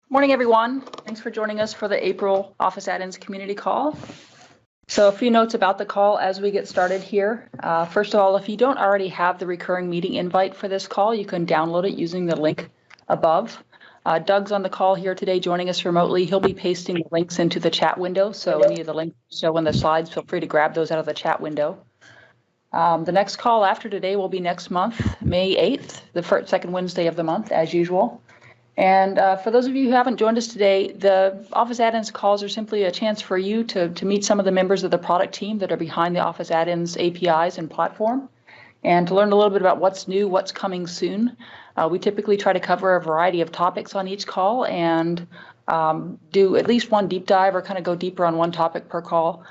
Morning, everyone. Thanks for joining us for the April Office Add-ins community call. So a few notes about the call as we get started here. First of all, if you don't already have the recurring meeting invite for this call, you can download it using the link above. Doug's on the call here today joining us remotely. He'll be pasting the links into the chat window. So any of the links show in the slides, feel free to grab those out of the chat window. The next call after today will be next month, May 8th, the second Wednesday of the month, as usual. And for those of you who haven't joined us today, the Office Add-ins calls are simply a chance for you to meet some of the members of the product team that are behind the Office Add-ins APIs and platform, and to learn a little bit about what's new, what's coming soon. We typically try to cover a variety of topics on each call and do at least one deep dive or kind of go deeper on one topic per call.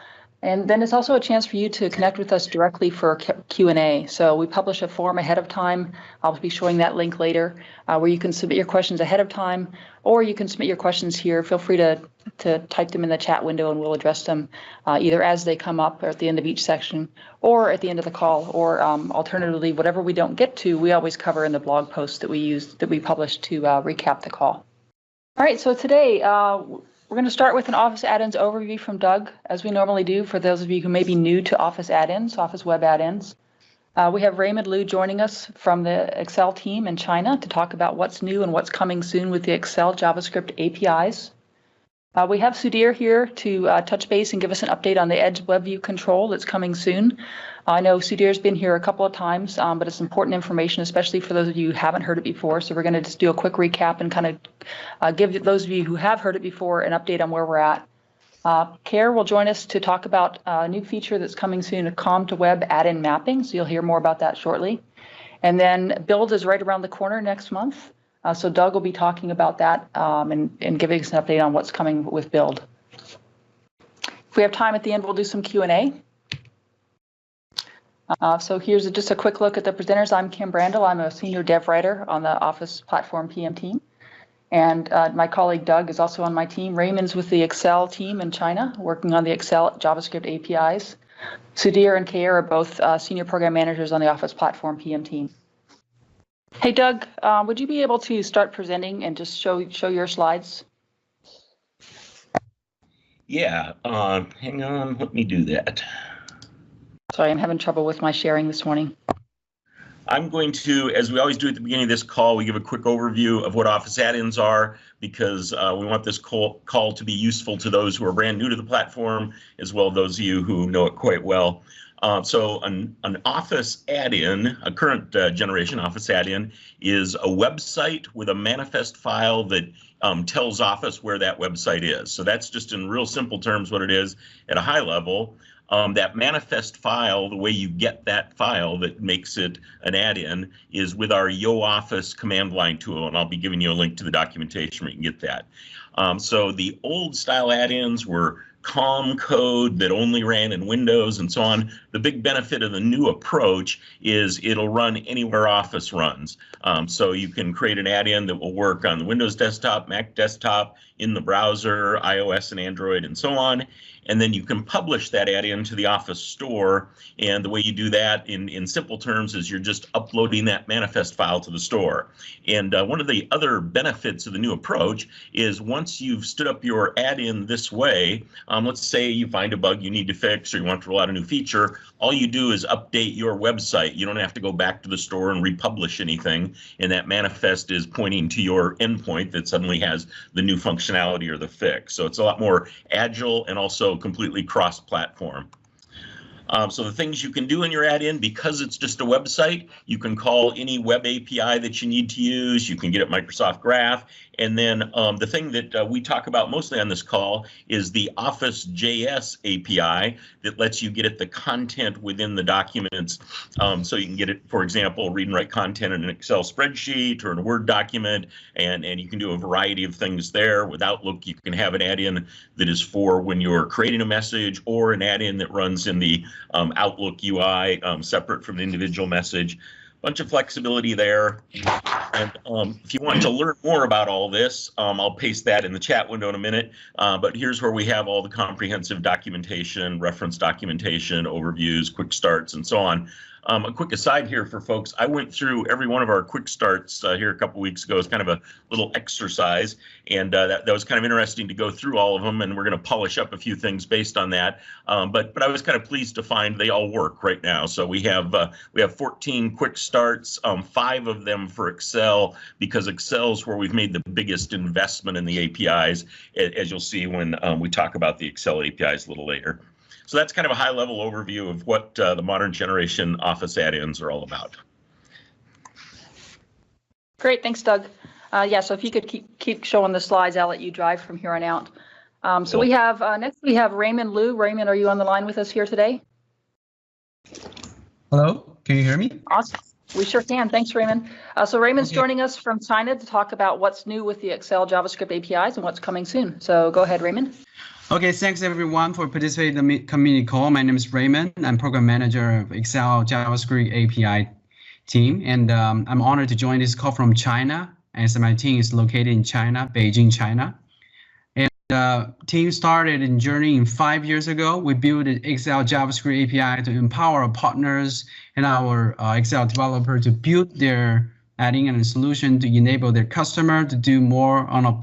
And then it's also a chance for you to connect with us directly for Q&A. So we publish a form ahead of time. I'll be showing that link later where you can submit your questions ahead of time, or you can submit your questions here. Feel free to type them in the chat window and we'll address them either as they come up or at the end of each section or at the end of the call, or alternatively, whatever we don't get to, we always cover in the blog post that we publish to recap the call. All right, so today, we're going to start with an Office Add-ins overview from Doug, as we normally do for those of you who may be new to Office Add-ins, Office Web Add-ins. We have Raymond Liu joining us from the Excel team in China to talk about what's new and what's coming soon with the Excel JavaScript APIs. We have Sudhir here to touch base and give us an update on the Edge WebView control that's coming soon. I know Sudhir's been here a couple of times, but it's important information, especially for those of you who haven't heard it before. So we're going to just do a quick recap and kind of give those of you who have heard it before an update on where we're at. Care will join us to talk about a new feature that's coming soon, a COM to Web add-in mapping. So you'll hear more about that shortly. And then Build is right around the corner next month. So Doug will be talking about that and giving us an update on what's coming with Build. If we have time at the end, we'll do some Q&A. So here's just a quick look at the presenters. I'm Kim Brandel. I'm a senior dev writer on the Office Platform PM team. And my colleague Doug is also on my team. Raymond's with the Excel team in China, working on the Excel JavaScript APIs. Sudhir and Kair are both senior program managers on the Office Platform PM team. Hey, Doug, would you be able to start presenting and just show your slides? Yeah, hang on, let me do that. Sorry, I'm having trouble with my sharing this morning. I'm going to, as we always do at the beginning of this call, we give a quick overview of what Office Add-ins are, because we want this call to be useful to those who are brand new to the platform, as well as those of you who know it quite well. So an Office add-in, a current generation Office add-in, is a website with a manifest file that tells Office where that website is. So that's just in real simple terms what it is at a high level. That manifest file, the way you get that file that makes it an add-in, is with our Yo Office command line tool, and I'll be giving you a link to the documentation where you can get that. So the old style add-ins were COM code that only ran in Windows and so on. The big benefit of the new approach is it'll run anywhere Office runs. So you can create an add-in that will work on the Windows desktop, Mac desktop, in the browser, iOS and Android, and so on. And then you can publish that add-in to the Office store. And the way you do that in simple terms is you're just uploading that manifest file to the store. And one of the other benefits of the new approach is once you've stood up your add-in this way, let's say you find a bug you need to fix or you want to roll out a new feature, all you do is update your website. You don't have to go back to the store and republish anything. And that manifest is pointing to your endpoint that suddenly has the new functionality or the fix. So it's a lot more agile and also completely cross-platform. So the things you can do in your add-in, because it's just a website, you can call any web API that you need to use. You can get at Microsoft Graph. And then the thing that we talk about mostly on this call is the Office.js API that lets you get at the content within the documents. So you can get it, for example, read and write content in an Excel spreadsheet or in a Word document, and you can do a variety of things there. With Outlook, you can have an add-in that is for when you're creating a message, or an add-in that runs in the Outlook UI separate from the individual message. Bunch of flexibility there. And if you want to learn more about all this, I'll paste that in the chat window in a minute. But here's where we have all the comprehensive documentation, reference documentation, overviews, quick starts, and so on. A quick aside here for folks, I went through every one of our quick starts here a couple weeks ago as kind of a little exercise, and that was kind of interesting to go through all of them, and we're going to polish up a few things based on that. But I was kind of pleased to find they all work right now. So we have 14 quick starts, 5 of them for Excel, because Excel's where we've made the biggest investment in the APIs, as you'll see when we talk about the Excel APIs a little later. So that's kind of a high-level overview of what the modern generation Office add-ins are all about. Great, thanks, Doug. Yeah, so if you could keep showing the slides, I'll let you drive from here on out. So Cool. we have next we have Raymond Liu. Raymond, are you on the line with us here today? Hello, can you hear me? Awesome. We sure can. Thanks, Raymond. So Raymond's joining us from China to talk about what's new with the Excel JavaScript APIs and what's coming soon. So go ahead, Raymond. Okay, thanks everyone for participating in the community call. My name is Raymond. I'm program manager of Excel JavaScript API team, and I'm honored to join this call from China. As my team is located in China, Beijing, China. And team started in journey 5 years ago. We built an Excel JavaScript API to empower our partners and our Excel developer to build their adding and a solution to enable their customer to do more on a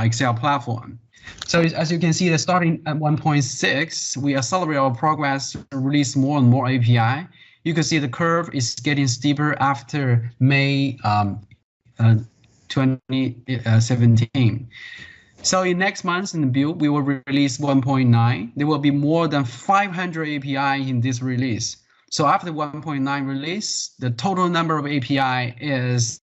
Excel platform. So as you can see, that starting at 1.6, we accelerate our progress to release more and more API. You can see the curve is getting steeper after May 2017. So in next month in the build, we will release 1.9. There will be more than 500 API in this release. So after 1.9 release, the total number of API is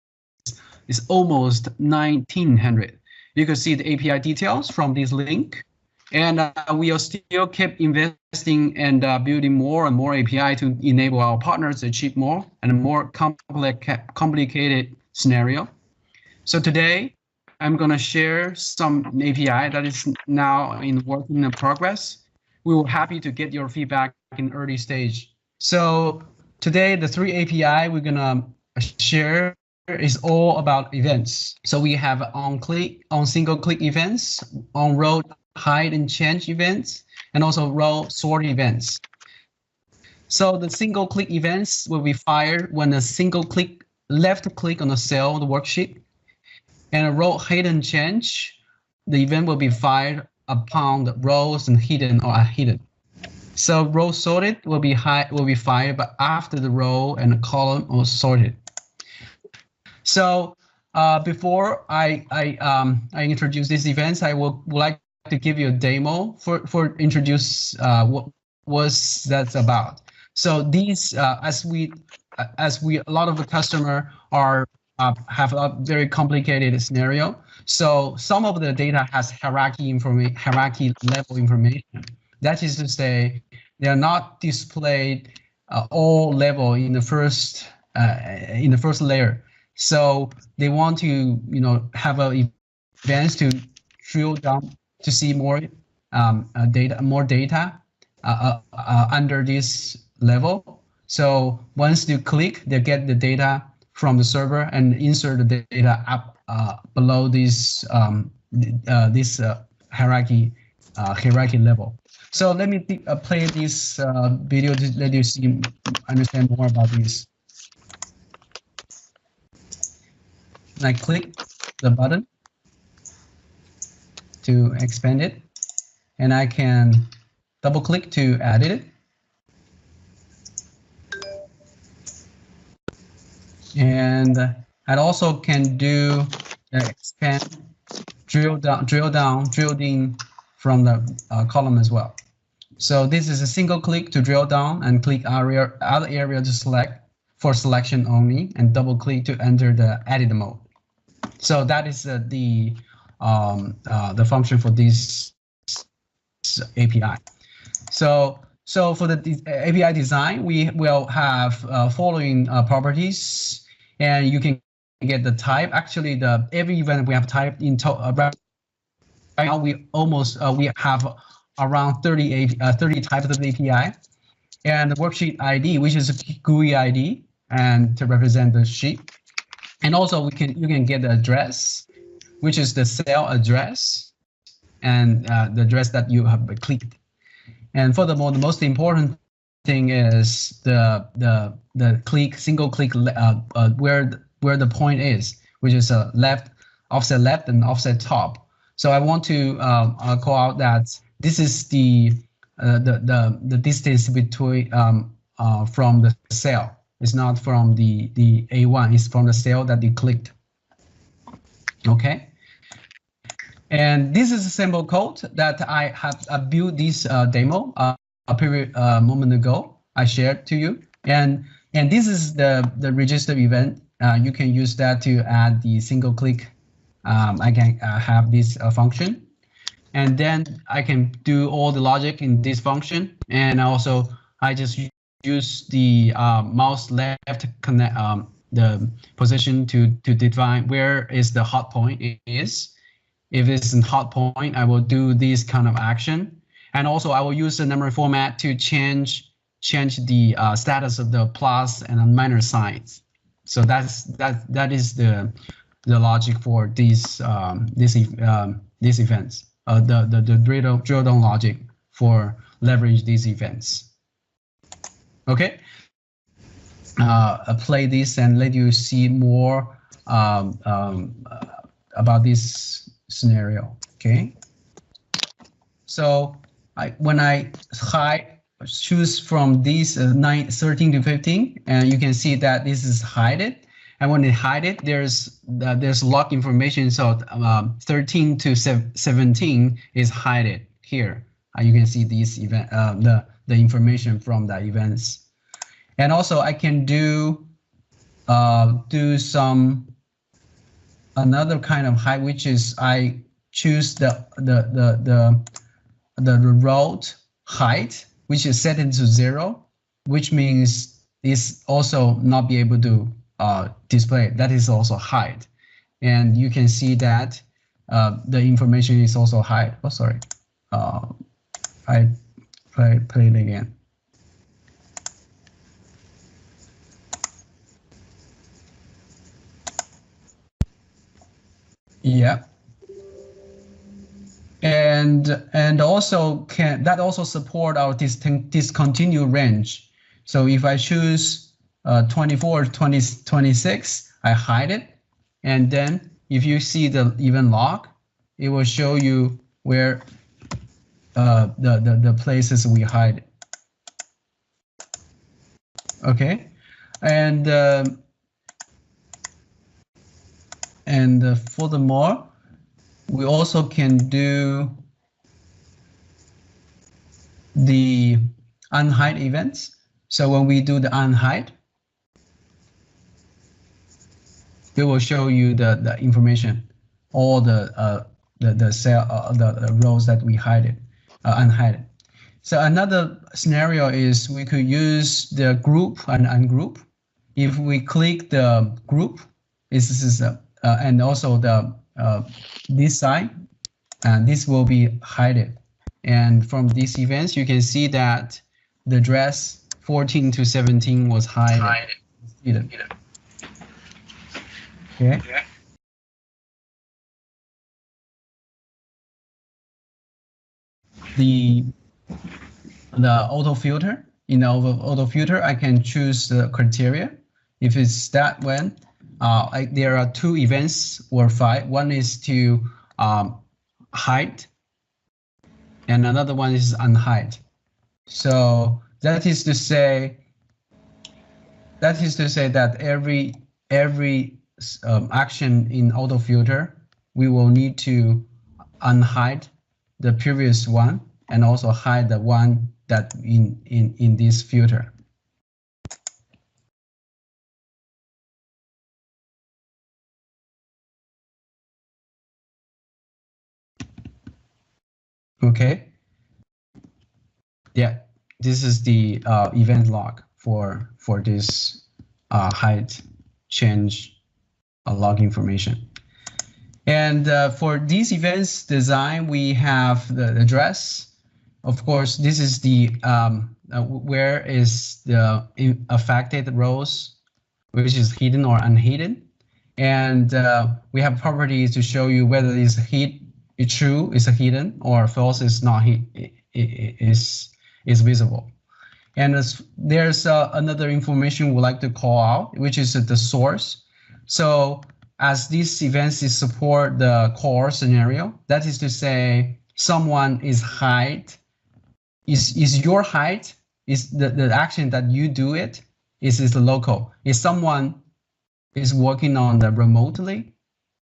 almost 1,900. You can see the API details from this link. And we will still keep investing and building more and more API to enable our partners to achieve more and a more complicated scenario. So today, I'm going to share some API that is now in work in progress. We will happy to get your feedback in early stage. So today, the 3 API we're going to share is all about events. So we have on single click events, on row hide and change events, and also row sort events. So the single click events will be fired when a single click left click on the cell, the worksheet, and a row hide and change, the event will be fired upon the rows and hidden or are hidden. So row sorted will be fired, but after the row and the column are sorted. So before I introduce these events, I would like to give you a demo for introduce what was that's about. So these as we a lot of the customer are have a very complicated scenario. So some of the data has hierarchy level information. That is to say, they are not displayed all level in the first layer. So they want to have events to drill down to see more data under this level. So once you click, they get the data from the server and insert the data up below this hierarchy level. So let me play this video to let you understand more about this. And I click the button to expand it, and I can double click to edit it. And I also can do expand, drill in from the column as well. So this is a single click to drill down and click other area to select for selection only, and double click to enter the edit mode. So that is the function for this API. So for the API design, we will have following properties. And you can get the type. Actually, every event we have typed in right now we have around 30 types of API, and the worksheet ID, which is a GUI ID, and to represent the sheet. And also you can get the address, which is the cell address, and the address that you have clicked. And furthermore, the most important thing is the single click where the point is, which is a offset left and offset top. So I want to call out that this is the distance between from the cell. It's not from the A1. It's from the cell that you clicked. Okay. And this is a simple code that I have built this demo a moment ago. I shared to you, and this is the register event. You can use that to add the single click. I can have this function, and then I can do all the logic in this function. And also I just use the mouse left connect the position to define where is the hot point is. If it's in hot point, I will do this kind of action. And also I will use the memory format to change the status of the plus and minus signs. So that is the logic for these events. The drill down logic for leverage these events. Okay. I'll play this and let you see more about this scenario. Okay. So when I choose from these 13 to 15, and you can see that this is hide it. And when it hide it, there's log information. So 13 to 17 is hide it here. You can see these event the information from the events. And also I can do some another kind of hide, which is I choose the route height, which is set into 0, which means it's also not be able to display. That is also hide, and you can see that the information is also hide. Oh, sorry, I play it again. Yeah. And also that also support our discontinue range. So if I choose 24, 20, 26, I hide it. And then if you see the event log, it will show you where the places we hide. Okay. And furthermore, we also can do the unhide events. So when we do the unhide, it will show you the information, all the cell, the rows that we unhide. So another scenario is we could use the group and ungroup. If we click the group, and also the this side, and this will be hidden. And from these events, you can see that the address 14 to 17 was hidden. Okay. The auto filter, in the auto filter, I can choose the criteria. If it's that one, there are 2 events or 5. One is to hide, and another one is unhide. So that is to say that every action in auto filter, we will need to unhide the previous one and also hide the one that in this filter. Okay. Yeah, this is the event log for this hide change log information. And for these events design, we have the address. Of course, this is the where is the affected rows, which is hidden or unhidden. And we have properties to show you whether it's true is hidden or false is not is visible. And there's another information we'd like to call out, which is the source. So as these events support the core scenario, that is to say, someone is your height, is the action that you do it is local. If someone is working on the remotely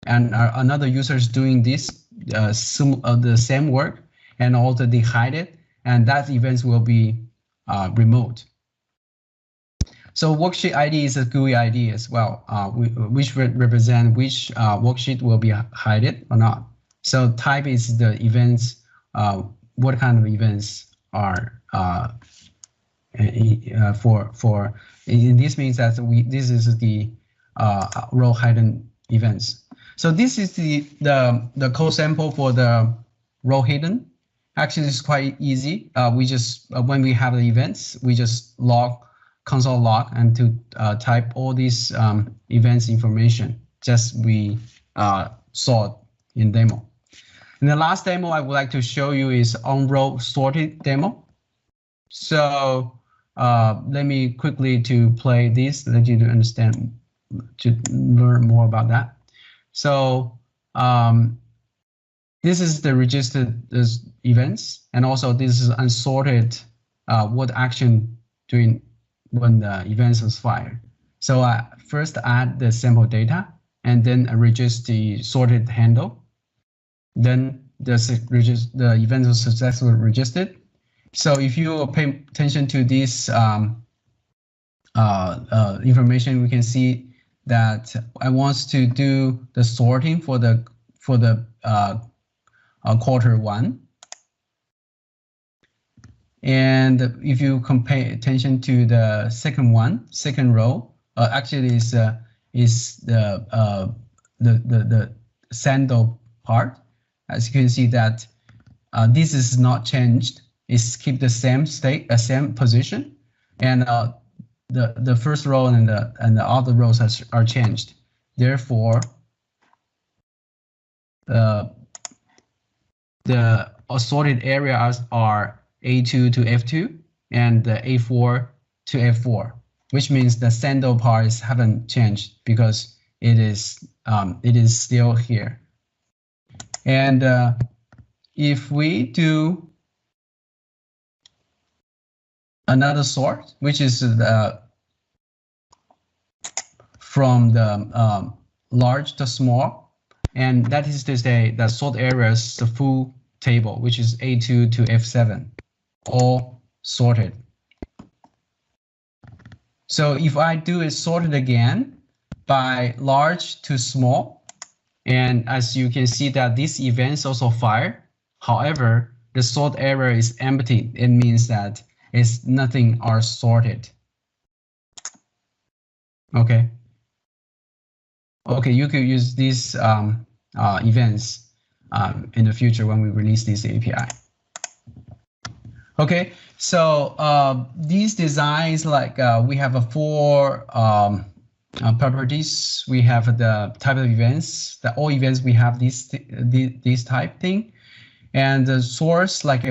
and another user is doing this the same work and also they hide it, and that events will be remote. So worksheet ID is a GUI ID as well, which represent which worksheet will be hidden or not. So type is the events, what kind of events are this means that this is the row hidden events. So this is the code sample for the row hidden. Actually, it's quite easy. We just when we have the events, we just console log and to type all these events information. Just we sort in demo. And the last demo I would like to show you is on row sorted demo. So let me quickly to play this, let you to understand, to learn more about that. So this is the registered events, and also this is unsorted what action doing when the events was fired. So I first add the sample data and then I register the sorted handle. Then the event was successfully registered. So if you pay attention to this information, we can see that I want to do the sorting for the quarter one. And if you pay attention to the second row, actually is the sandal part. As you can see that this is not changed. It's keep the same state, same position, and the first row and the other rows are changed. Therefore, the assorted areas are A2 to F2 and the A4 to F4, which means the sandal parts haven't changed because it is still here. And if we do another sort, which is from the large to small, and that is to say that sort area is the full table, which is A2 to F7, all sorted. So if I do it sorted again by large to small, and as you can see that this event is also fired. However, the sort area is empty. It means that it's nothing are sorted. Okay. Okay, you could use these events in the future when we release this API. Okay, so these designs, like we have four properties. We have the type of events. All events we have this type thing, and the source, like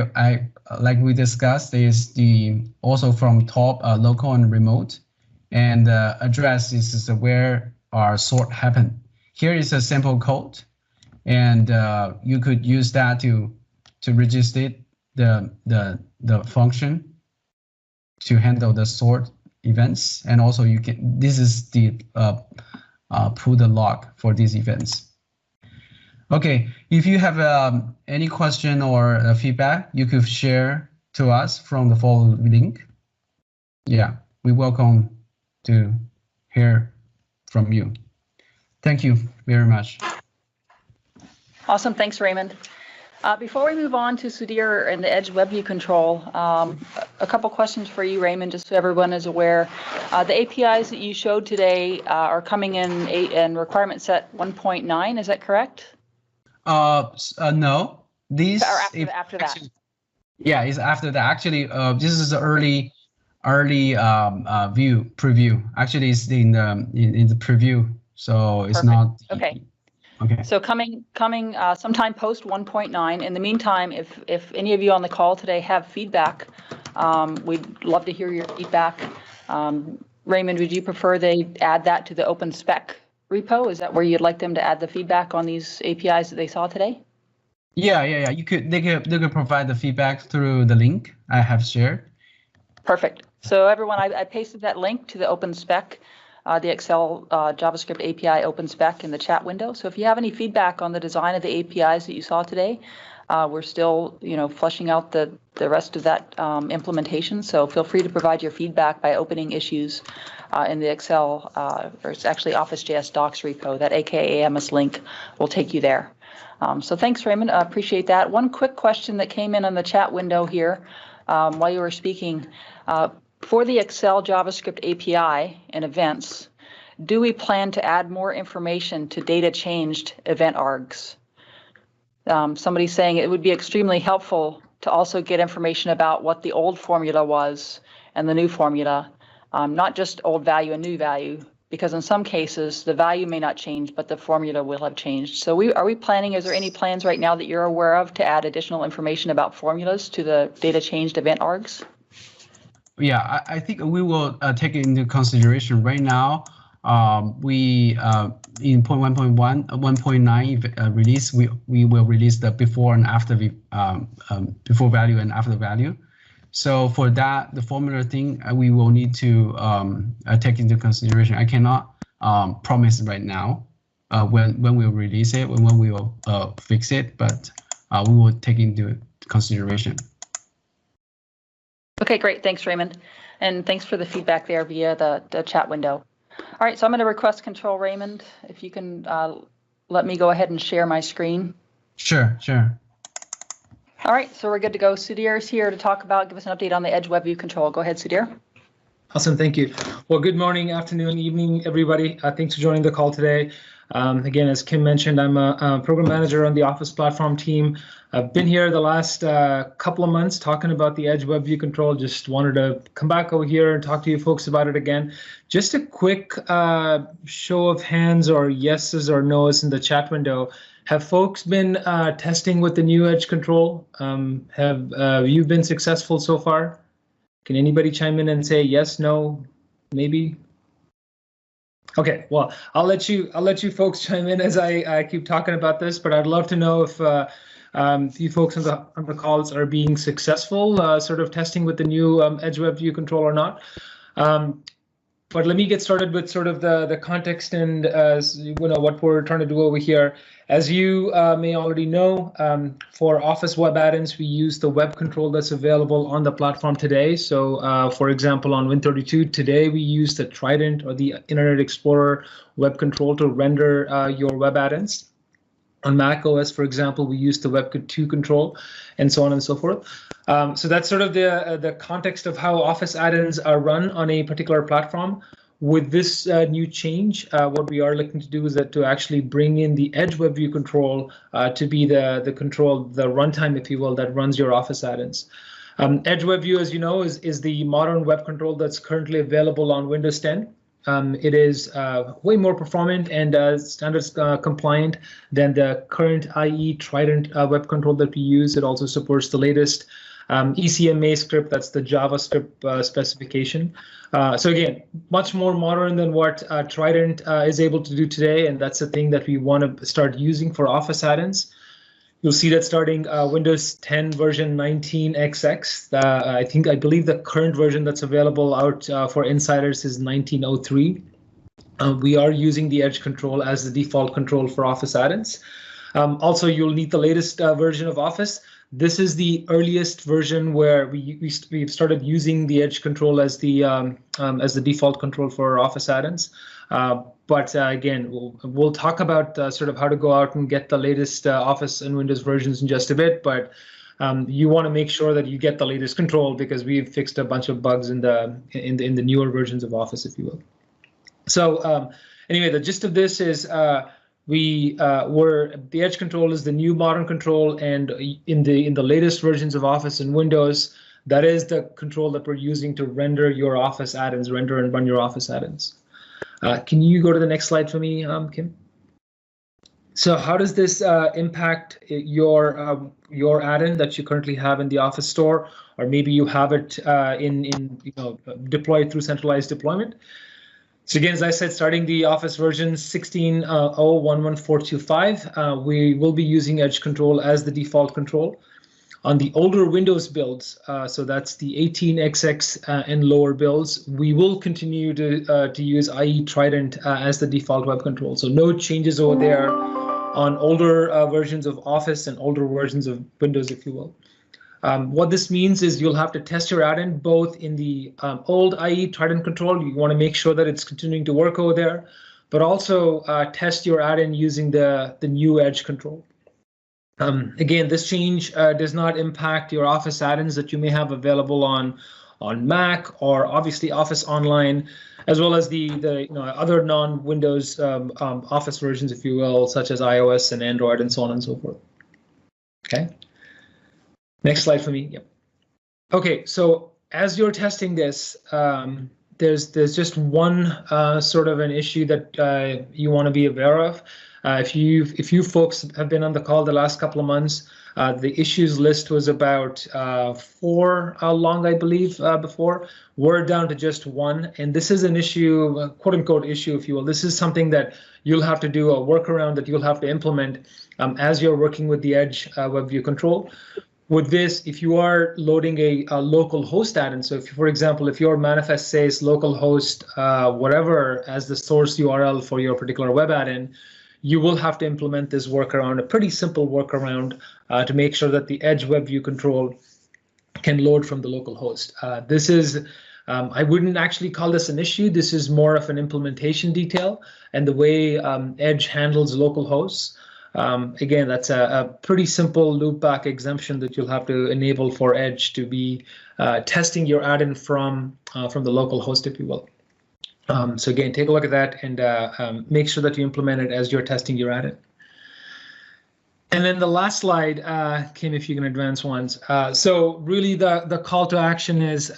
we discussed, is the also from top local and remote, and the address is where our sort happen. Here is a sample code, and you could use that to register the function to handle the sort events, and also you can. This is the pull the log for these events. Okay, if you have any question or feedback, you could share to us from the following link. Yeah, we welcome to hear from you. Thank you very much. Awesome, thanks, Raymond. Before we move on to Sudhir and the Edge WebView control, a couple questions for you, Raymond, just so everyone is aware. The APIs that you showed today are coming in requirement set 1.9, is that correct? No, these or after that. Yeah, it's after that. Actually, this is the early preview. Actually, it's in the preview, so it's Perfect. not. Okay. Okay. So coming sometime post 1.9. In the meantime, if any of you on the call today have feedback, we'd love to hear your feedback. Raymond, would you prefer they add that to the open spec repo? Is that where you'd like them to add the feedback on these APIs that they saw today? Yeah. They could provide the feedback through the link I have shared. Perfect. So everyone, I pasted that link to the open spec, the Excel JavaScript API open spec in the chat window. So if you have any feedback on the design of the APIs that you saw today, we're still, fleshing out the rest of that implementation. So feel free to provide your feedback by opening issues in the Excel, or it's actually Office.js docs repo. That AKAMS link will take you there. So thanks, Raymond. I appreciate that. One quick question that came in on the chat window here while you were speaking. For the Excel JavaScript API and events, do we plan to add more information to data changed event args? Somebody's saying it would be extremely helpful to also get information about what the old formula was and the new formula, not just old value and new value, because in some cases the value may not change, but the formula will have changed. So are we planning, is there any plans right now that you're aware of to add additional information about formulas to the data changed event args? Yeah, I think we will take it into consideration right now. We in 1.9 release, we will release the before and after before value and after value. So for that, the formula thing, we will need to take into consideration. I cannot promise right now when we'll release it, when we will fix it, but we will take into consideration. Okay, great. Thanks, Raymond. And thanks for the feedback there via the chat window. All right, so I'm going to request control, Raymond, if you can let me go ahead and share my screen. Sure. All right, so we're good to go. Sudhir is here to give us an update on the Edge WebView control. Go ahead, Sudhir. Awesome, thank you. Well, good morning, afternoon, evening, everybody. Thanks for joining the call today. Again, as Kim mentioned, I'm a program manager on the Office platform team. I've been here the last couple of months talking about the Edge WebView control. Just wanted to come back over here and talk to you folks about it again. Just a quick show of hands or yeses or nos in the chat window. Have folks been testing with the new Edge control? Have you been successful so far? Can anybody chime in and say yes, no, maybe? Okay, well, I'll let you folks chime in as I keep talking about this, but I'd love to know if you folks on the calls are being successful, sort of testing with the new Edge WebView control or not. But let me get started with sort of the context and what we're trying to do over here. As you may already know, for Office web add-ins, we use the web control that's available on the platform today. So, for example, on Win32 today, we use the Trident or the Internet Explorer web control to render your web add-ins. On Mac OS, for example, we use the Web2 control, and so on and so forth. So that's sort of the context of how Office add-ins are run on a particular platform. With this new change, what we are looking to do is to actually bring in the Edge WebView control to be the control, the runtime, if you will, that runs your Office add-ins. Edge WebView, as you know, is the modern web control that's currently available on Windows 10. It is way more performant and standards compliant than the current IE Trident web control that we use. It also supports the latest ECMA script, that's the JavaScript specification. So again, much more modern than what Trident is able to do today, and that's the thing that we want to start using for Office add-ins. You'll see that starting Windows 10 version 19XX. I believe the current version that's available out for insiders is 1903. We are using the Edge control as the default control for Office add-ins. Also, you'll need the latest version of Office. This is the earliest version where we've started using the Edge control as the default control for Office add-ins. But again, we'll talk about sort of how to go out and get the latest Office and Windows versions in just a bit. But you want to make sure that you get the latest control because we've fixed a bunch of bugs in the newer versions of Office, if you will. So anyway, the gist of this is the Edge control is the new modern control, and in the latest versions of Office and Windows, that is the control that we're using to render your Office add-ins, render and run your Office add-ins. Can you go to the next slide for me, Kim? So how does this impact your add-in that you currently have in the Office store, or maybe you have it deployed through centralized deployment? So again, as I said, starting the Office version 16.0.11425, we will be using Edge control as the default control. On the older Windows builds, so that's the 18XX and lower builds, we will continue to use IE Trident as the default web control. So no changes over there on older versions of Office and older versions of Windows, if you will. What this means is you'll have to test your add-in both in the old IE Trident control. You want to make sure that it's continuing to work over there, but also test your add-in using the new Edge control. Again, this change does not impact your Office add-ins that you may have available on Mac or obviously Office Online, as well as the other non-Windows Office versions, if you will, such as iOS and Android and so on and so forth. Okay. Next slide for me. Yep. Okay, so as you're testing this, there's just one sort of an issue that you want to be aware of. If you folks have been on the call the last couple of months, the issues list was about 4 long, I believe, before. We're down to just 1, and this is an issue, quote unquote issue, if you will. This is something that you'll have to do a workaround that you'll have to implement as you're working with the Edge WebView control. With this, if you are loading a local host add-in, so if, for example, if your manifest says localhost whatever as the source URL for your particular web add-in, you will have to implement this workaround, a pretty simple workaround to make sure that the Edge WebView control can load from the local host. This is, I wouldn't actually call this an issue. This is more of an implementation detail and the way Edge handles local hosts. Again, that's a pretty simple loopback exemption that you'll have to enable for Edge to be testing your add-in from the local host, if you will. So again, take a look at that and make sure that you implement it as you're testing your add-in. And then the last slide, Kim, if you can advance ones. So really the call to action is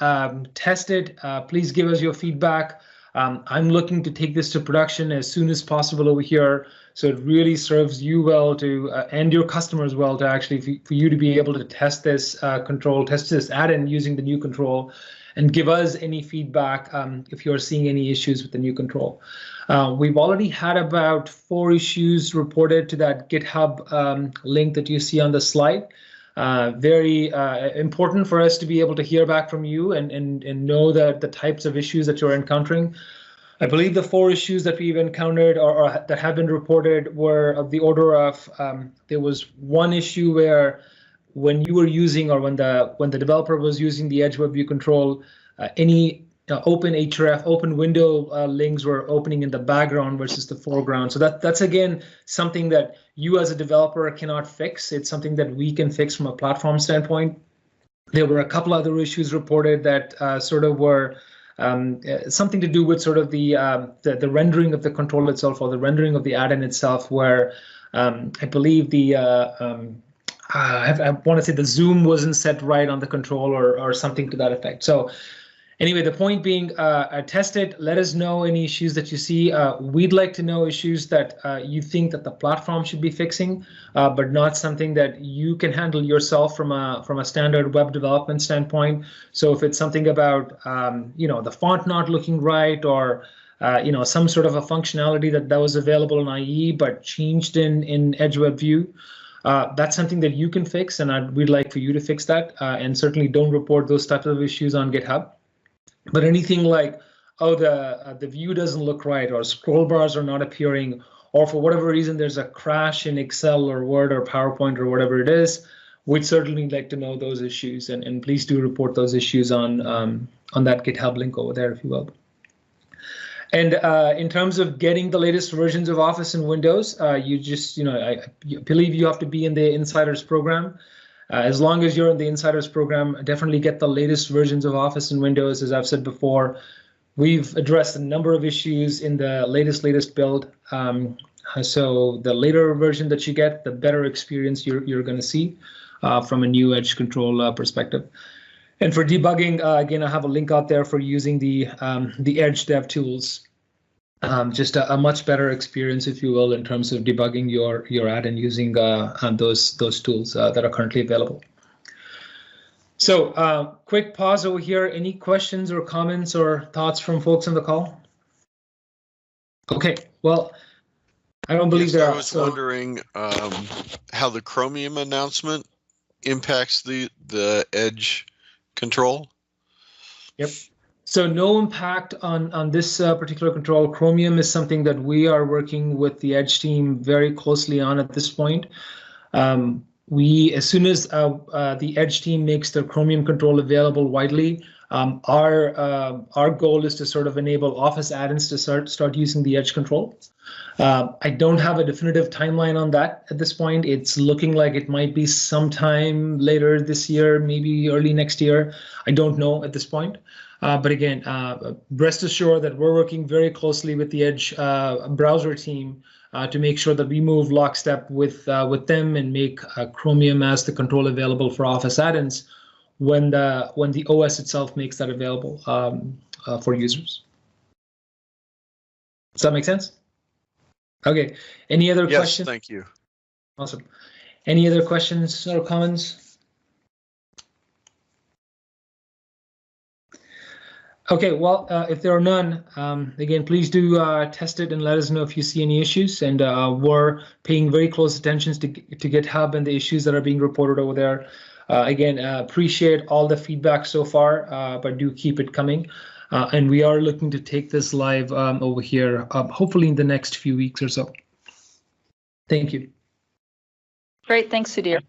test it. Please give us your feedback. I'm looking to take this to production as soon as possible over here. So it really serves you well to and your customers well to actually for you to be able to test this control, test this add-in using the new control, and give us any feedback if you're seeing any issues with the new control. We've already had about 4 issues reported to that GitHub link that you see on the slide. Very important for us to be able to hear back from you and know that the types of issues that you're encountering. I believe the 4 issues that we've encountered or that have been reported were of the order of there was one issue where when you were using or when the developer was using the Edge WebView control, any open href, open window links were opening in the background versus the foreground. So that's again something that you as a developer cannot fix. It's something that we can fix from a platform standpoint. There were a couple other issues reported that sort of were something to do with sort of the rendering of the control itself or the rendering of the add-in itself, where I believe the I want to say the zoom wasn't set right on the control or something to that effect. So anyway, the point being, test it. Let us know any issues that you see. We'd like to know issues that you think that the platform should be fixing, but not something that you can handle yourself from a standard web development standpoint. So if it's something about the font not looking right or some sort of a functionality that was available in IE but changed in Edge WebView, that's something that you can fix, and we'd like for you to fix that. And certainly don't report those types of issues on GitHub. But anything like, oh, the view doesn't look right, or scroll bars are not appearing, or for whatever reason there's a crash in Excel or Word or PowerPoint or whatever it is, we'd certainly like to know those issues, and please do report those issues on that GitHub link over there, if you will. And in terms of getting the latest versions of Office and Windows, you just, I believe you have to be in the Insiders program. As long as you're in the Insiders program, definitely get the latest versions of Office and Windows. As I've said before, we've addressed a number of issues in the latest build. So the later version that you get, the better experience you're going to see from a new Edge control perspective. And for debugging, again, I have a link out there for using the Edge Dev Tools. just a much better experience, if you will, in terms of debugging your add-in using those tools that are currently available. So quick pause over here. Any questions or comments or thoughts from folks on the call? Okay, well, I don't believe there are. I was wondering how the Chromium announcement impacts the edge control. Yep. So no impact on this particular control. Chromium is something that we are working with the Edge team very closely on at this point. As soon as the Edge team makes their Chromium control available widely, our goal is to sort of enable Office add-ins to start using the Edge control. I don't have a definitive timeline on that at this point. It's looking like it might be sometime later this year, maybe early next year. I don't know at this point. But again, rest assured that we're working very closely with the Edge browser team to make sure that we move lockstep with them and make Chromium as the control available for Office add-ins when the OS itself makes that available for users. Does that make sense? Okay. Any other questions? Yes, thank you. Awesome. Any other questions or comments? Okay, well, if there are none, again, please do test it and let us know if you see any issues. And we're paying very close attention to GitHub and the issues that are being reported over there. Again, appreciate all the feedback so far, but do keep it coming. And we are looking to take this live over here, hopefully in the next few weeks or so. Thank you. Great, thanks, Sudhir.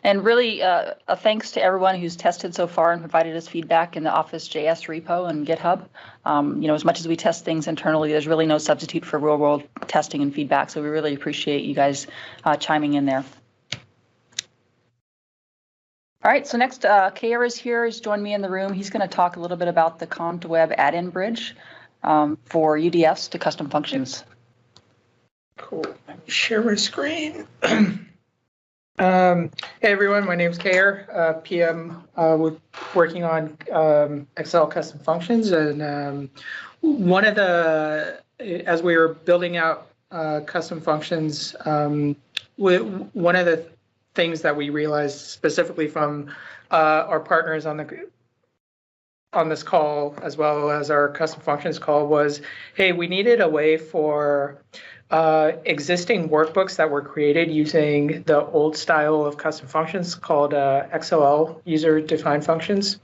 And really, a thanks to everyone who's tested so far and provided us feedback in the Office.js repo and GitHub. As much as we test things internally, there's really no substitute for real-world testing and feedback. So we really appreciate you guys chiming in there. All right, so next, Kair is here. He's joined me in the room. He's going to talk a little bit about the Com2Web Addin Bridge for UDFs to custom functions. Cool. Let me share my screen. Hey everyone, my name is Kair, PM working on XL custom functions, and one of the, as we were building out custom functions, one of the things that we realized specifically from our partners on this call, as well as our custom functions call, was, hey, we needed a way for existing workbooks that were created using the old style of custom functions called XLL, user-defined functions.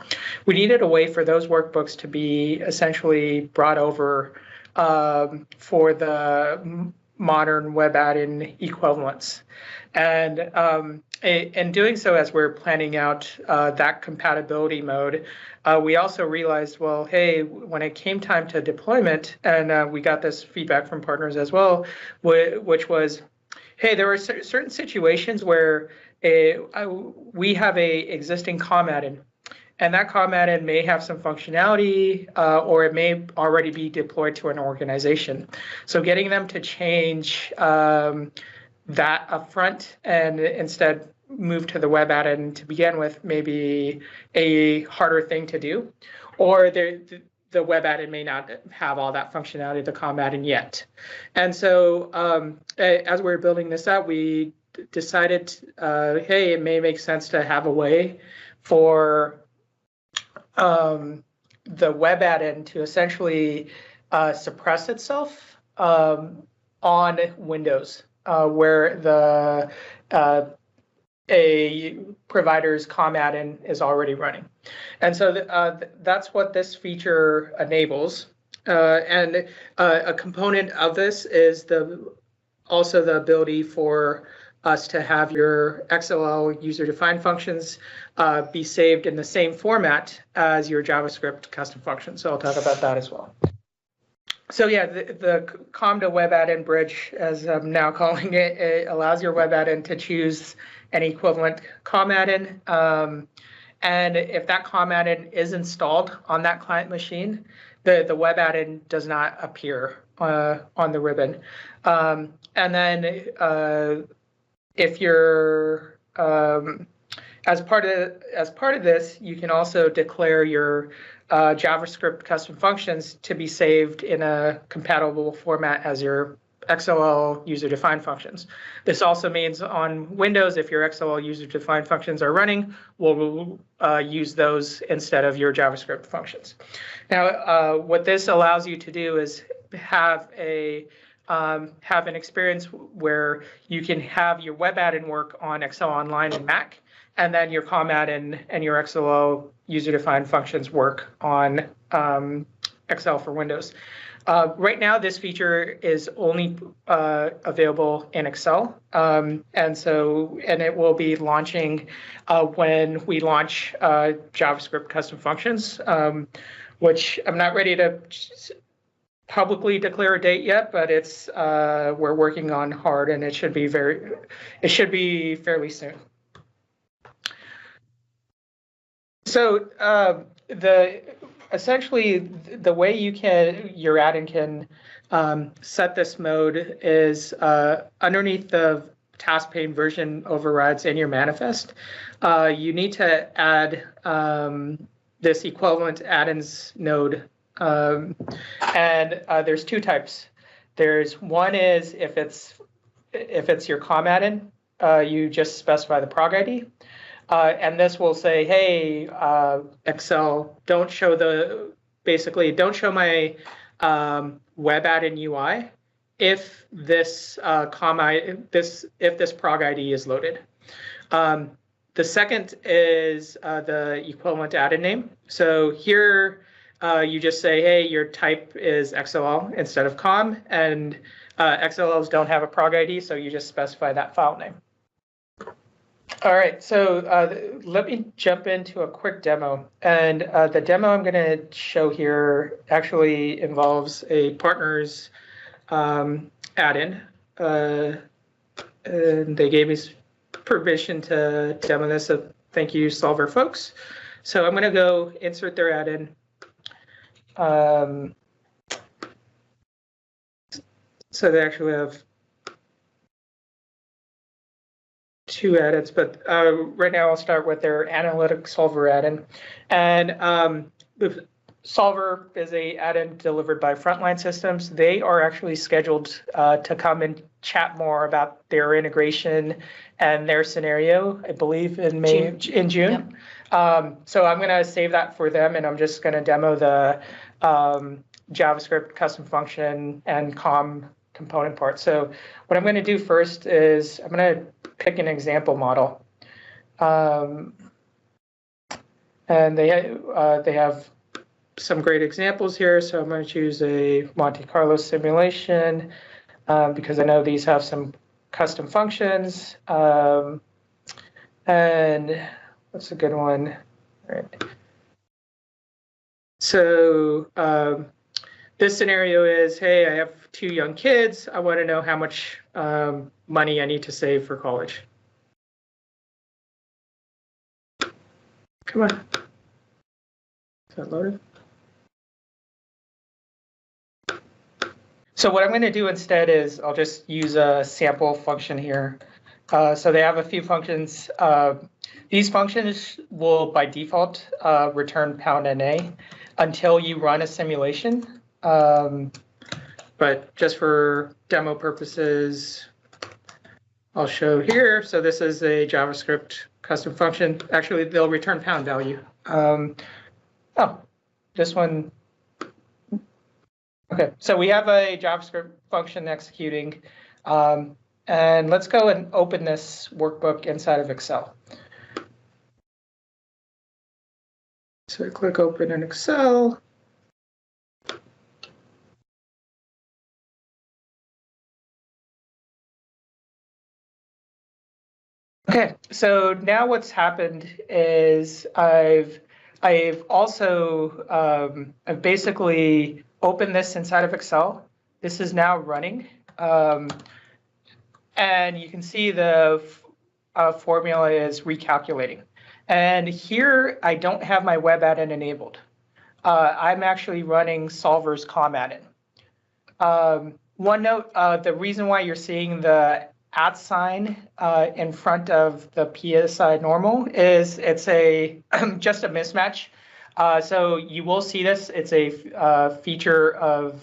We needed a way for those workbooks to be essentially brought over for the modern web add-in equivalents. And in doing so, as we're planning out that compatibility mode, we also realized, well, hey, when it came time to deployment, and we got this feedback from partners as well, which was, hey, there were certain situations where we have a existing COM add-in, and that COM add-in may have some functionality, or it may already be deployed to an organization. So getting them to change that upfront and instead move to the web add-in to begin with may be a harder thing to do, or the web add-in may not have all that functionality of the COM add-in yet. And so as we were building this out, we decided, hey, it may make sense to have a way for the web add-in to essentially suppress itself on Windows, where a provider's COM add-in is already running. And so that's what this feature enables. And a component of this is also the ability for us to have your XLL user-defined functions be saved in the same format as your JavaScript custom functions. So I'll talk about that as well. So yeah, the Com2Web Addin Bridge, as I'm now calling it, it allows your web add-in to choose an equivalent COM add-in. And if that COM add-in is installed on that client machine, the web add-in does not appear on the ribbon. And then if you're As part of this, you can also declare your JavaScript custom functions to be saved in a compatible format as your XLL user-defined functions. This also means on Windows, if your XLL user-defined functions are running, we'll use those instead of your JavaScript functions. Now, what this allows you to do is have an experience where you can have your web add-in work on Excel Online and Mac, and then your COM add-in and your XLL user-defined functions work on Excel for Windows. Right now, this feature is only available in Excel, and it will be launching when we launch JavaScript custom functions, which I'm not ready to publicly declare a date yet, but it's we're working on hard, and it should be fairly soon. So essentially the way your add-in can set this mode is underneath the task pane version overrides in your manifest. You need to add this equivalent add-ins node. And there's two types. There's one is if it's your COM add-in, you just specify the prog ID, and this will say, hey, Excel, don't show my web add-in UI if this if this prog ID is loaded. The second is the equivalent add-in name. So here. You just say, hey, your type is XLL instead of COM, and XLLs don't have a prog ID, so you just specify that file name. All right, so let me jump into a quick demo. And the demo I'm going to show here actually involves a partner's add-in. And they gave me permission to demo this, so thank you, Solver folks. So I'm going to go insert their add-in. So they actually have two add-ins, but right now I'll start with their Analytics Solver add-in. And the Solver is a add-in delivered by Frontline Systems. They are actually scheduled to come and chat more about their integration and their scenario, I believe, in June. Yep. So I'm going to save that for them, and I'm just going to demo the JavaScript custom function and COM component part. So what I'm going to do first is I'm going to pick an example model. And they have some great examples here. So I'm going to choose a Monte Carlo simulation because I know these have some custom functions. And what's a good one? All right. So this scenario is, hey, I have 2 young kids. I want to know how much money I need to save for college. Come on. Is that loaded? So what I'm going to do instead is I'll just use a sample function here. So they have a few functions. These functions will, by default, return #NA until you run a simulation. But just for demo purposes, I'll show here. So this is a JavaScript custom function. Actually, they'll return pound value. Oh, this one. OK, so we have a JavaScript function executing. And let's go and open this workbook inside of Excel. So I click open in Excel. Okay, so now what's happened is I've also I've basically opened this inside of Excel. This is now running. And you can see the formula is recalculating. And here, I don't have my web add-in enabled. I'm actually running Solver's COM add-in. One note, the reason why you're seeing the @ sign in front of the PSI normal it's a just a mismatch. So you will see this. It's a feature of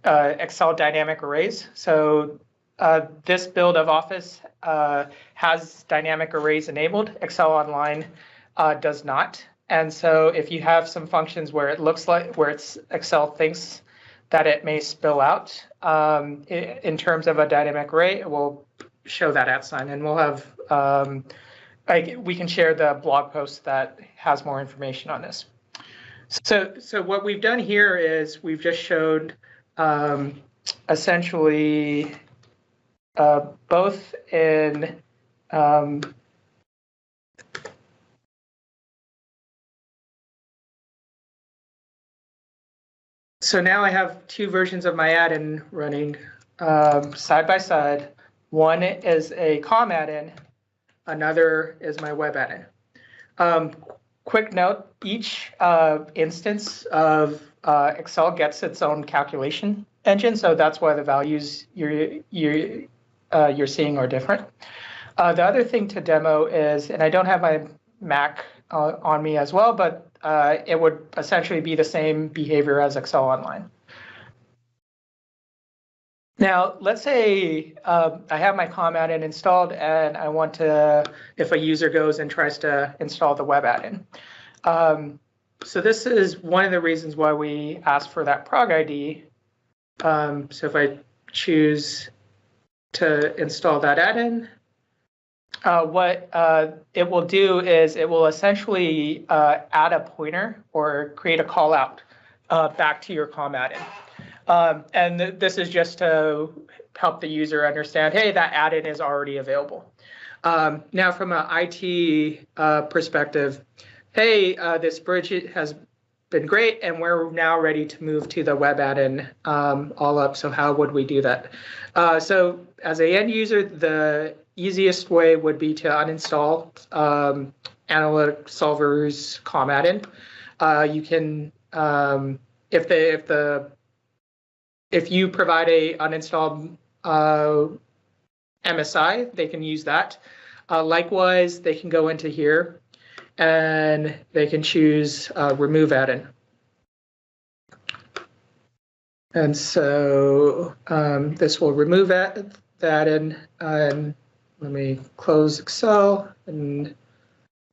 Excel dynamic arrays. So this build of Office has dynamic arrays enabled. Excel Online does not. And so if you have some functions where it looks like Excel thinks that it may spill out in terms of a dynamic array, it will show that @ sign, and we'll have we can share the blog post that has more information on this. So what we've done here is we've just showed essentially both in so now I have two versions of my add-in running side by side. One is a COM add-in, another is my web add-in. Quick note, each instance of Excel gets its own calculation engine, so that's why the values you're seeing are different. The other thing to demo is, and I don't have my Mac on me as well, but it would essentially be the same behavior as Excel Online. Now, let's say I have my COM add-in installed and I want to, if a user goes and tries to install the web add-in. So this is one of the reasons why we ask for that prog ID. So if I choose to install that add-in, what it will do is it will essentially add a pointer or create a call out back to your COM add-in. And this is just to help the user understand, hey, that add-in is already available. Now, from an IT perspective, hey, this bridge has been great, and we're now ready to move to the web add-in all up. So how would we do that? So as a end user, the easiest way would be to uninstall Analytic Solver's COM add-in. You can, if you provide a uninstalled MSI, they can use that. Likewise, they can go into here and they can choose remove add-in. And so this will remove that add-in. And let me close Excel and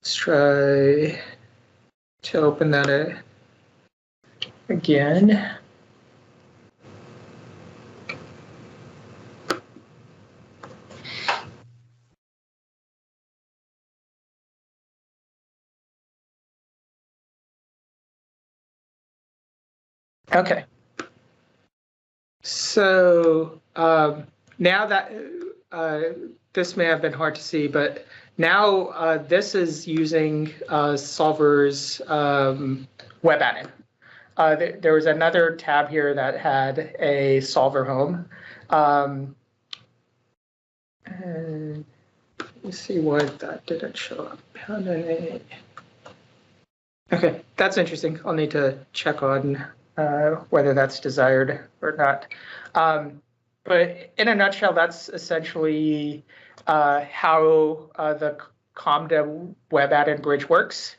let's try to open that again. Okay. So now that this may have been hard to see, but now this is using Solver's web add-in. There was another tab here that had a Solver home. And let's see why that didn't show up. Okay, that's interesting. I'll need to check on whether that's desired or not. But in a nutshell, that's essentially how the COM to web add-in bridge works.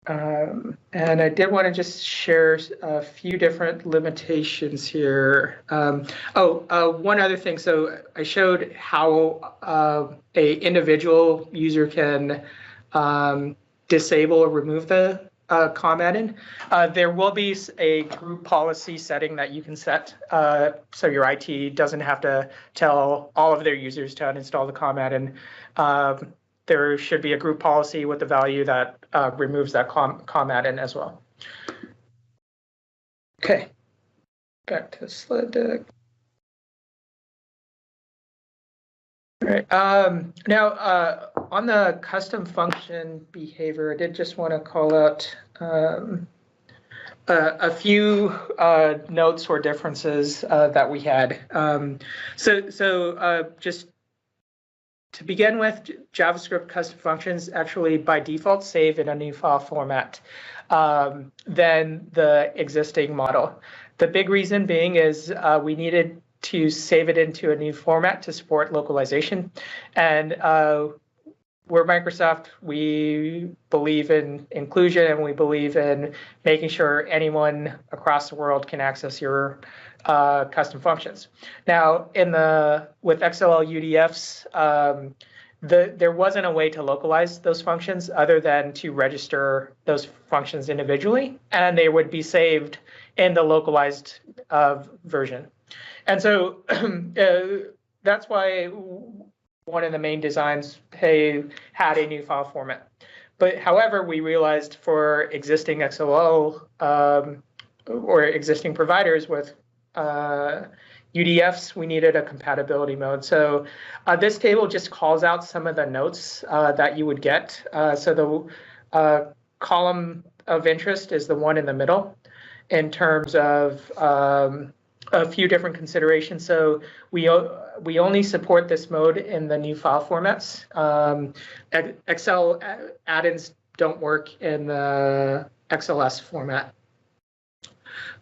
And I did want to just share a few different limitations here. One other thing. So I showed how a individual user can disable or remove the COM add-in. There will be a group policy setting that you can set, so your IT doesn't have to tell all of their users to uninstall the COM add-in. There should be a group policy with the value that removes that COM add-in as well. Okay, back to the slide deck. All right. Now, on the custom function behavior, I did just want to call out a few notes or differences that we had. So just to begin with, JavaScript custom functions actually by default save in a new file format than the existing model. The big reason being is we needed to save it into a new format to support localization. And we're Microsoft. We believe in inclusion, and we believe in making sure anyone across the world can access your custom functions. Now, with XLL UDFs, there wasn't a way to localize those functions other than to register those functions individually, and they would be saved in the localized version. And so that's why one of the main designs had a new file format. But however, we realized for existing XLL or existing providers with UDFs, we needed a compatibility mode. So this table just calls out some of the notes that you would get. So the column of interest is the one in the middle in terms of a few different considerations. So we only support this mode in the new file formats. Excel add-ins don't work in the XLS format.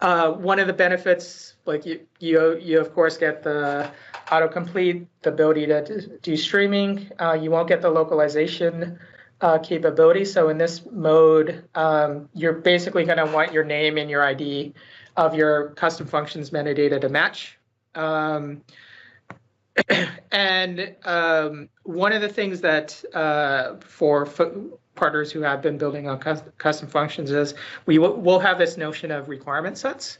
One of the benefits, like you of course get the autocomplete, the ability to do streaming. You won't get the localization capability. So in this mode, you're basically going to want your name and your ID of your custom functions metadata to match. And one of the things that for partners who have been building on custom functions is we'll have this notion of requirement sets,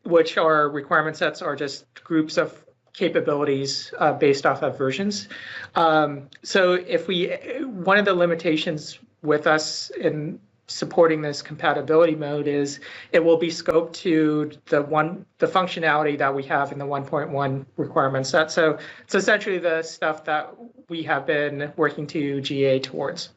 which are requirement sets are just groups of capabilities based off of versions. So if one of the limitations with us in supporting this compatibility mode is it will be scoped to the functionality that we have in the 1.1 requirement set. So it's essentially the stuff that we have been working to GA towards.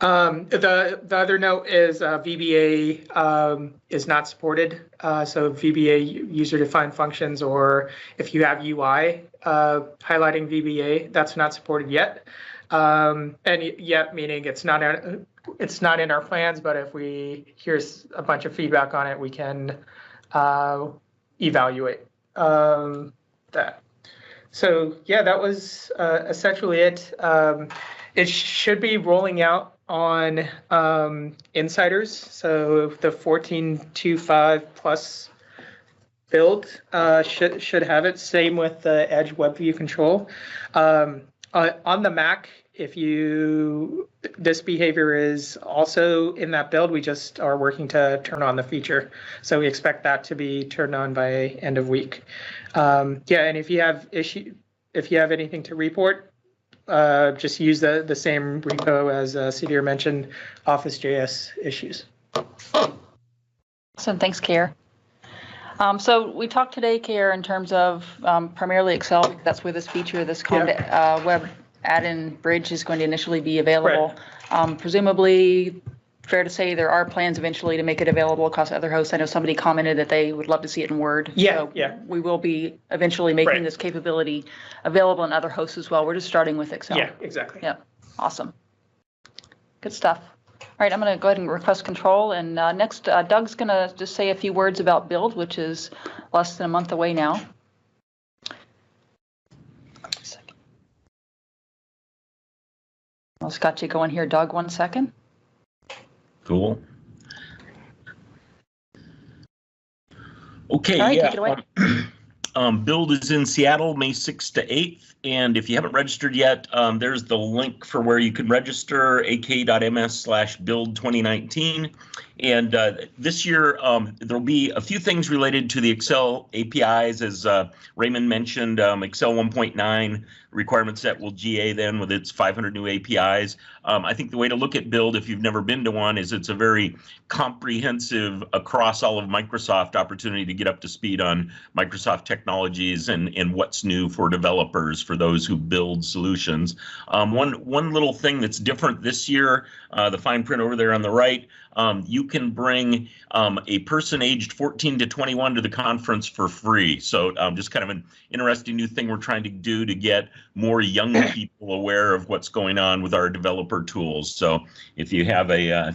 The other note is VBA is not supported. So VBA user-defined functions, or if you have UI highlighting VBA, that's not supported yet. And yet meaning it's not in our plans, but if we hear a bunch of feedback on it, we can evaluate that. So yeah, that was essentially it. It should be rolling out on Insiders. So the 14.2.5 plus build should have it. Same with the Edge WebView control. On the Mac, this behavior is also in that build. We just are working to turn on the feature. So we expect that to be turned on by end of week. Yeah, and if you have anything to report, just use the same repo as Sudhir mentioned, Office.js issues. Awesome, thanks, Kier. So we talked today, Kier, in terms of primarily Excel, because that's where this feature, this web Addin Bridge is going to initially be available. Right. Presumably, fair to say there are plans eventually to make it available across other hosts. I know somebody commented that they would love to see it in Word. Yeah, so we will be eventually making this capability available in other hosts as well. We're just starting with Excel. Yeah, exactly. Yeah, awesome. Good stuff. All right, I'm going to go ahead and request control. And next, Doug's going to just say a few words about Build, which is less than a month away now. I'll just got you going here, Doug, 1 second. Cool. Okay, all right, take it away. Build is in Seattle, May 6th to 8th. And if you haven't registered yet, there's the link for where you can register, ak.ms/build 2019. And this year, there'll be a few things related to the Excel APIs. As Raymond mentioned, Excel 1.9 requirement set will GA then with its 500 new APIs. I think the way to look at Build, if you've never been to one, is it's a very comprehensive across all of Microsoft opportunity to get up to speed on Microsoft technologies and what's new for developers, for those who build solutions. One little thing that's different this year, the fine print over there on the right, you can bring a person aged 14 to 21 to the conference for free. So just kind of an interesting new thing we're trying to do to get more young people aware of what's going on with our developer tools. So if you have a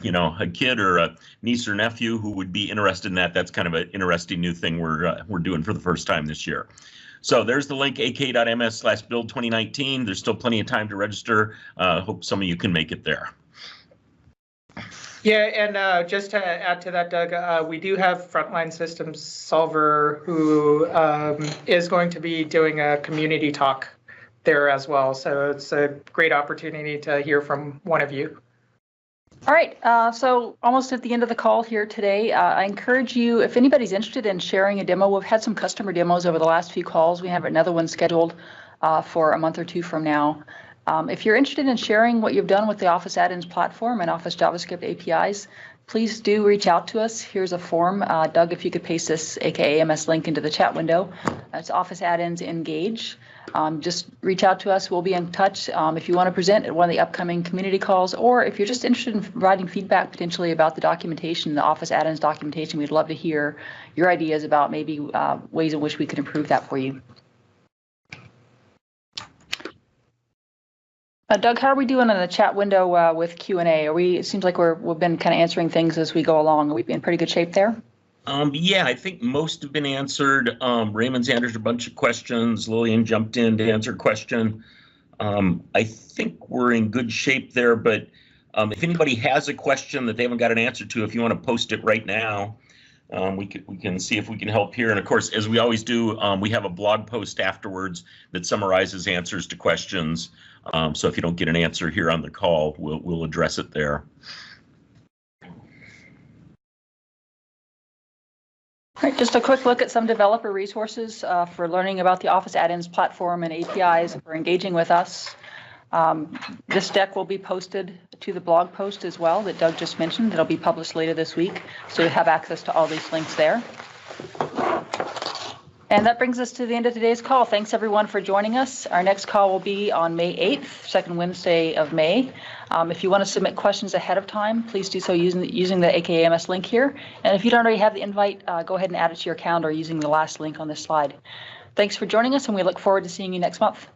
kid or a niece or nephew who would be interested in that, that's kind of an interesting new thing we're doing for the first time this year. So there's the link, ak.ms/build 2019. There's still plenty of time to register. Hope some of you can make it there. Yeah, and just to add to that, Doug, we do have Frontline Systems Solver who is going to be doing a community talk there as well. So it's a great opportunity to hear from one of you. All right, so almost at the end of the call here today, I encourage you, if anybody's interested in sharing a demo, we've had some customer demos over the last few calls. We have another one scheduled for a month or two from now. If you're interested in sharing what you've done with the Office Add-ins platform and Office JavaScript APIs, please do reach out to us. Here's a form. Doug, if you could paste this AKA-MS link into the chat window. That's Office Add-ins Engage. Just reach out to us. We'll be in touch if you want to present at one of the upcoming community calls, or if you're just interested in providing feedback potentially about the documentation, the Office Add-ins documentation. We'd love to hear your ideas about maybe ways in which we could improve that for you. Doug, how are we doing in the chat window with Q&A? It seems like we've been kind of answering things as we go along. Are we in pretty good shape there? Yeah, I think most have been answered. Raymond's answered a bunch of questions. Lillian jumped in to answer a question. I think we're in good shape there, but if anybody has a question that they haven't got an answer to, if you want to post it right now, we can see if we can help here. And of course, as we always do, we have a blog post afterwards that summarizes answers to questions. So if you don't get an answer here on the call, we'll address it there. All right, just a quick look at some developer resources for learning about the Office Add-ins platform and APIs for engaging with us. This deck will be posted to the blog post as well that Doug just mentioned. It'll be published later this week, so you have access to all these links there. And that brings us to the end of today's call. Thanks everyone for joining us. Our next call will be on May 8th, second Wednesday of May. If you want to submit questions ahead of time, please do so using the AKA-MS link here. And if you don't already have the invite, go ahead and add it to your calendar using the last link on this slide. Thanks for joining us, and we look forward to seeing you next month.